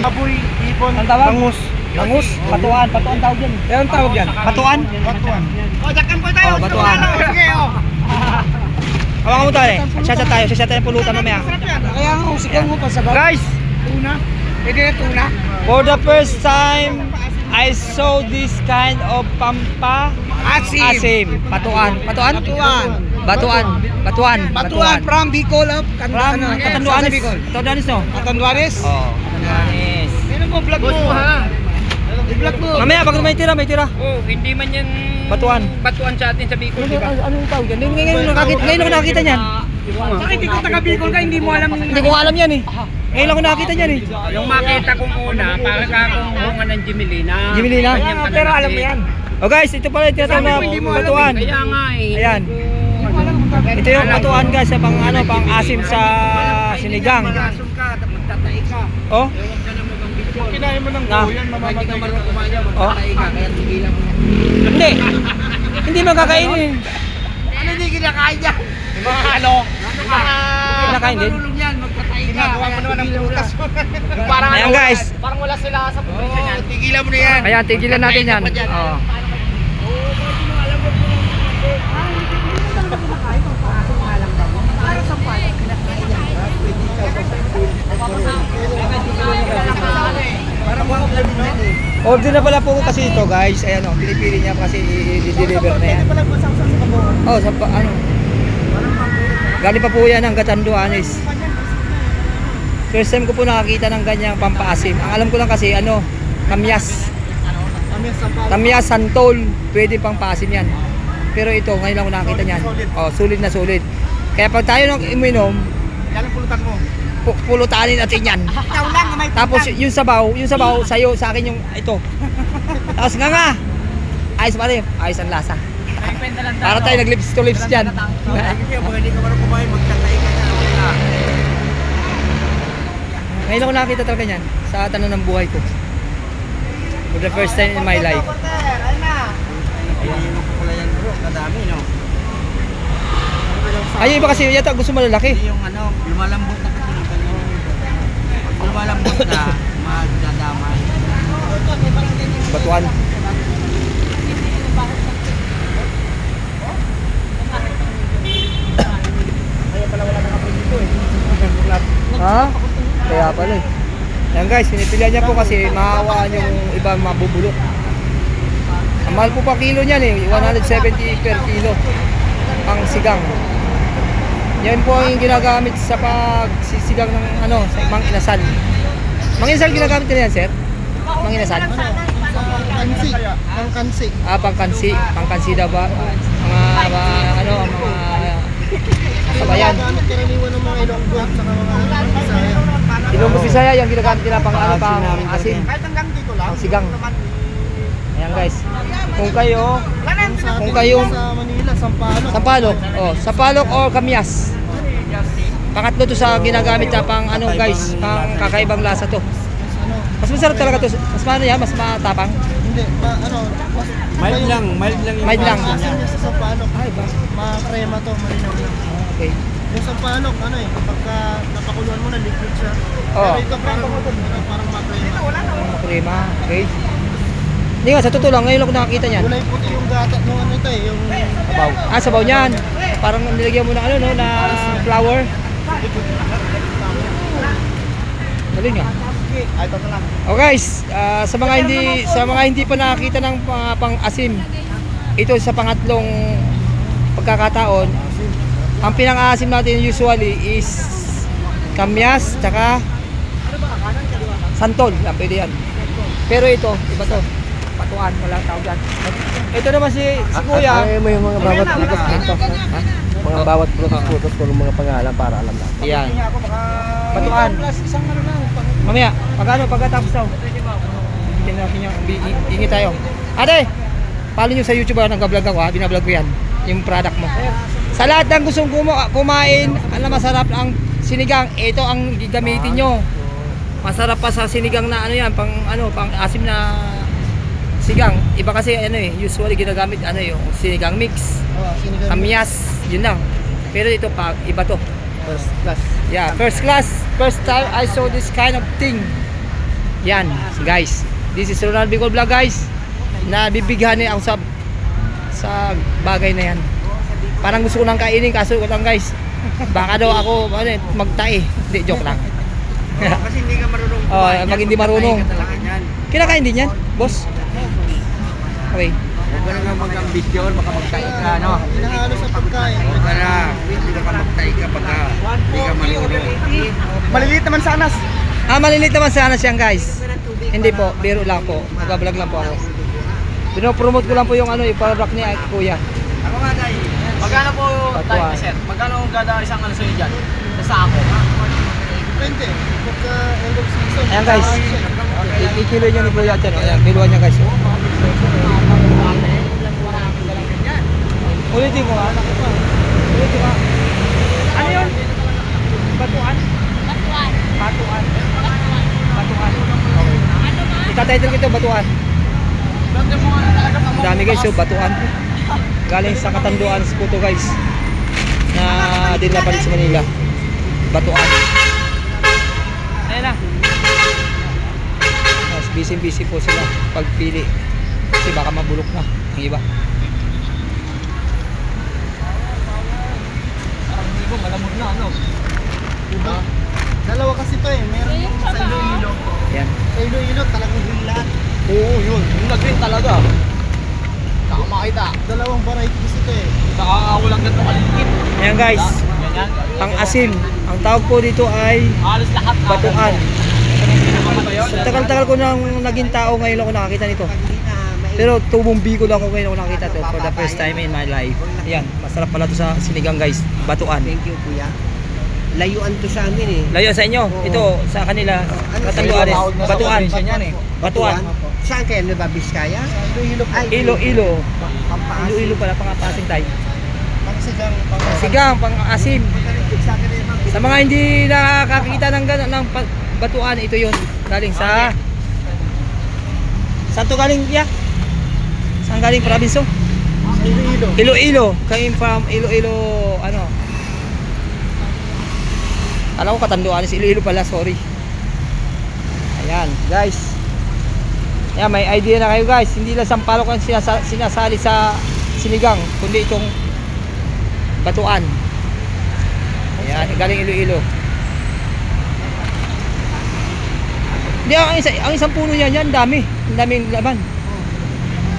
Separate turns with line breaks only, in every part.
Baboy, ibon,
Ang tawag?
bangus.
Bangus, batuan, batuan tawag yan.
Kaya ang tawag yan?
Batuan?
Batuan.
O, jakan po tayo.
Oh, batuan.
Sige, o.
Hawakan mo tayo eh. Sasya tayo pulutan mamaya.
Kaya nga, usikan mo pa sa bawah.
Guys,
Tuna. Pwede na tuna.
for the first time, I saw this kind of asim. Batuan. Batuan?
Batuan.
Batuan.
From Bicol.
From Catanduanes. Catanduanes no?
Catanduanes.
Oh, Catanduanes.
Ano mo, vlog mo? I-vlog mo.
Mamaya, bakit may tira?
Oh, hindi man yan
Batuan.
batuan sa atin sa Bicol, di ba?
Ano yung tawag yan? Ngayon ako nakakita niyan.
Bakit hindi ko taga Bicol ka, hindi mo alam.
Hindi ko alam yan eh. Ngayon ako nakakita niyan eh.
Yung makita kong una, para ka kung hunga ng Jimelina.
Jimelina?
Pero alam mo yan.
Oh guys, ito pala yung tinatawag na batuan.
Kaya nga eh.
Ayan. Ito yung batuan guys, sa pang ano, pang asim sa sinigang.
Mag-asum ka, magtatay ka.
Oh.
Kinain mo ng
Na.
buyan,
Hindi ka
mamamatay ka.
marunong kumain,
Oh.
magtatay ka, kaya tigilan mo.
Hindi. Hindi magkakainin.
Ano hindi kinakain yan?
Yung mga ano?
Kinakain din?
Marunong yan, magtatay ka.
Ginagawa mo naman ng prutas.
Ayan guys.
Parang wala sila sa probinsya niyan.
Tigilan mo na yan.
Ayan, tigilan natin yan. Oh. Order na pala po kasi ito guys. Ayan o, pinipili niya kasi i-deliver na yan. Oh, sa ano. Galing pa po yan ng Catanduanes. First time ko po nakakita ng ganyang pampaasim. Ang alam ko lang kasi ano, kamyas. Kamyas, santol, pwede pang paasim yan. Pero ito, ngayon lang ko nakakita niyan. Oh, sulit na sulit. Kaya pag tayo nang uminom,
Yan ang pulutan mo.
pulutanin natin yan.
Ikaw lang, may
Tapos yung sabaw sa'yo, sa akin yung ito. Tapos nga. Ayos pa rin, ayos ang lasa. Para tayo nag-lips to lips dyan.
Kasi pag hindi ka marunong kumain, magtatay ka na.
Ngayon ako nakita talaga yan sa tanong ng buhay ko. For the first time in my life.
Ayun ko pala yan bro, kadami no.
Ay, iba kasi yata gusto malalaki.
Yung ano, lumalambot na kasi nito nyo. Pag lumalambot na, magdadamay.
Batuan.
Kaya pala wala nang apel dito eh.
Ha? Kaya pala eh. Yan guys, pinipilihan niya po kasi mahawaan yung iba mabubulok. Ang mahal po pa kilo niyan eh, 170 per kilo. Pang sigang. Yan po yung ginagamit sa pagsisigang ng ano, sa Mang Inasal. Mang Inasal ginagamit nila yan, sir? Mang Inasal?
Kansi. Ang kansi.
Ah, pangkansi. Pangkansi daw ba? Mga ano, mga kabayan.
Karaniwan ng mga Ilonggo at saka mga Bisaya.
Ilonggo Bisaya yung ginagamit nila pang ano, pang asin.
Kahit hanggang dito lang.
Pang sigang. Ayan guys. Kung kayo
Sa
Kung kayo-
sa Manila, Sampaloc.
Sampalok, oh, sampalok or kamyas. Pangatlo to sa ginagamit sa pang ano guys, pang kakaibang lasa to.
Ano?
Mas masarap talaga to. Mas ano yan, mas matapang.
Hindi, ano, mild lang yung
Mild lang.
asin niya sa Sampaloc.
Ay ba?
Ma-crema to, malinaw lang.
Okay.
Yung Sampaloc, ano eh, pagka napakuluan mo na liquid siya.
Oo.
Pero ito parang ma-crema.
Makrema. Okay. Hindi nga, sa totoo lang, ngayon lang ko nakakita niyan.
Kulay puti yung gata nung ano ito eh, yung
Sabaw. Ah, sabaw niyan. Parang nilagyan mo ng ano, no, na flour. Galing nga.
ay ito na lang.
Oh guys, sa mga hindi pa nakakita ng pang-asim, ito sa pangatlong pagkakataon, ang pinang-asim natin usually is kamyas, tsaka santol, yan, pwede yan. Pero ito, iba to, patuan, wala tawag yan. Ito naman si kuya.
Ay, may mga bawat prutas. Mga bawat prutas kung mga pangalan para alam natin.
Yan, patuan. Mamaya, pagkatapos daw. Tingnan natin yung ingi tayo. Ate, follow nyo sa YouTube nag-vlog ako ha, binablog ko yan, yung product mo. Sa lahat ng gustong kumain, alam masarap ang sinigang, ito ang gagamitin nyo. Masarap pa sa sinigang na ano yan, pang asim na sigang. Iba kasi ano eh, usually ginagamit ano yung sinigang mix, kamyas, yun lang. Pero ito pa, iba to.
First class.
Yeah, first class. First time I saw this kind of thing. Yan, guys. This is Ronald Bicol Vlog, guys. Nabibighan ako sa bagay na yan. Parang gusto ko nang kainin kaso lang, guys. Baka daw ako magtae. Hindi, joke lang.
Kasi hindi ka marunong
Oh, pag hindi marunong.
Ka talaga yan.
Kinakain din yan, boss. Okay.
Huwag ka na mag-ambisyon, baka magtae ka, no?
Inaalo sa pagkain.
Huwag ka na, hindi ka magtae ka pagka hindi ka marunong.
Maliliit naman sa anas.
Maliliit naman sana siyang, guys. Hindi po, biro lang po. Mag-vlog lang po ako. Pinopromote ko lang po yung yung product ni Kuya.
Ako nga, Day.
Magkano po tayo,
Patuan.
sir? Magkano ang gada isang ano sa'yo dyan? Sa sako?
Depende. Pagka end of season.
Ayan, guys. Ikilo niya ni Kuya dyan. Ayan, kiluan niya, guys. Ulitin ko nga. Ulitin ko nga. Ano yun? Batuan? Batuan. Batuan. Okay. Itatitle ko ito, Batuan. Ang dami, guys, yung Batuan. Galing sa Katanduan, Sputo, guys. Na din napalit sa Manila. Batuan. Ayan na. Mas busy po sila pagpili. Kasi baka mabulok na ang iba.
Malamog na, ano?
Diba? Dalawa kasi to eh. Meron yung sa Iloilo.
Ayan.
Sa Iloilo talagang green lahat.
Oo, yun. Yung nag-green talaga. Saka makita.
Dalawang variety kasi to eh.
Saka walang ganito kaligit.
Ayan, guys.
Ganyan.
Pang asim. Ang tawag po dito ay
Halos lahat.
Batuan.
Sa
Sa tagal-tagal ko nang naging tao, ngayon ako nakakita nito. Pero tubong Bicol ako ngayon ako nakita to for the first time in my life. Ayan, masarap pala to sa sinigang, guys. Batuan.
Thank you, Kuya. Layuan to sa amin eh.
Layo sa inyo. Ito sa kanila. Katanduanes. Batuan.
yan eh.
Batuan.
Saan kayo? Nueva Vizcaya?
Iloilo po.
Ay,
Ilo-ilo.
Pampaasin.
Ilo-ilo pala, pang-pasing tayo.
Pangsigang.
Sigang, pang-asim.
Sa akin eh, ma'am.
Sa mga hindi nakakakita ng gano'n ng batuan, ito yun. Galing sa... Saan to galing, ya? Saan galing probinsyo?
Sa Iloilo.
Iloilo. Came from Iloilo, ano? Alam ko Katanduanes, Iloilo pala, sorry. Ayan, guys. Ayan, may idea na kayo, guys. Hindi lang sampalok ang sinasali sa sinigang, kundi itong batuan. Ayan, galing Iloilo. Hindi, ang isang puno yan, dami. Ang daming laman.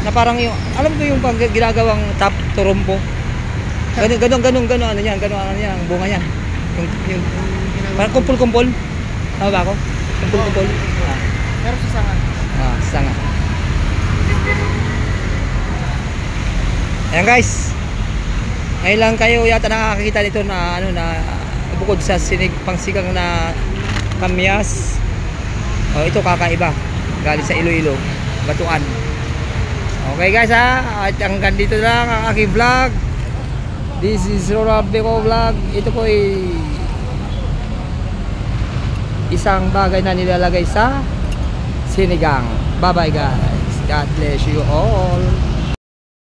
Na parang yung, alam ko yung pag ginagawang top turumpo. Ganun, ano yan, ang bunga yan. Yung parang kumpul-kumpul. Tama ba ako? Kumpul-kumpul.
Meron sa sanga.
Sanga. Ayan, guys. Ngayon lang kayo yata nakakakita nito na bukod sa pangsigang na kamyas. Ito kakaiba. Galing sa Iloilo, Batuan. Okay, guys, at hanggang dito lang ang aking vlog. This is Ronald Bicol Vlog. Ito po ay isang bagay na nilalagay sa sinigang. Bye bye, guys. God bless you all.